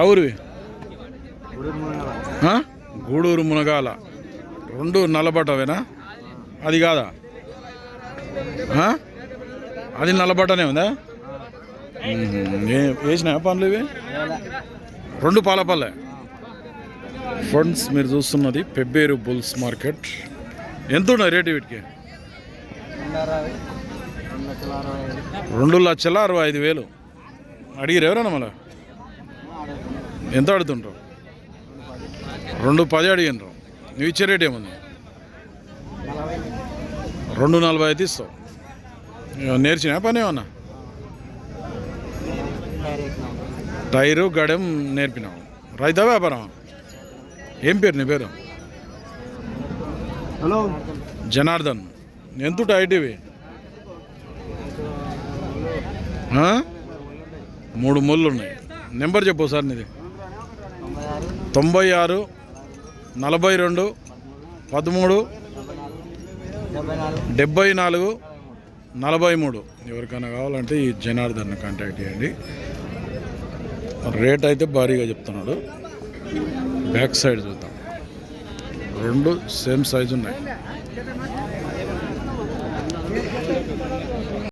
ఎవరివి? గూడూరు మునగాల. రెండు నల్లబట్టవేనా? అది కాదా? అది నల్లబట్టనే ఉందా? వేసినా పనులు ఇవి? రెండు పాలపల్లె. ఫ్రెండ్స్ మీరు చూస్తున్నది పెబ్బేరు బుల్స్ మార్కెట్. ఎంత ఉన్నాయి రేటు వీటికి? 2,65,000 అడిగిరు ఎవరన్నా మళ్ళా? ఎంత అడుగుతుంటావు? 2,10 అడిగినరు. నువ్వు ఇచ్చే రేట్ ఏముంది? 2,40 అయితే ఇస్తావు. నేర్చినా పని ఏమన్నా? టైరు గడెం నేర్పినావు. రైతా వ్యాపారం? ఏం పేరు నీ పేరు? హలో జనార్దన్. ఎంత ఐటీవి? 3 ముళ్ళు ఉన్నాయి. నెంబర్ చెప్పు సార్ నీది. 96 42 13 74 43. ఎవరికైనా కావాలంటే ఈ జనార్దన్ కాంటాక్ట్ చేయండి. రేట్ అయితే భారీగా చెప్తున్నాడు. బ్యాక్ సైడ్ చూద్దాం. రెండు సేమ్ సైజు ఉన్నాయి.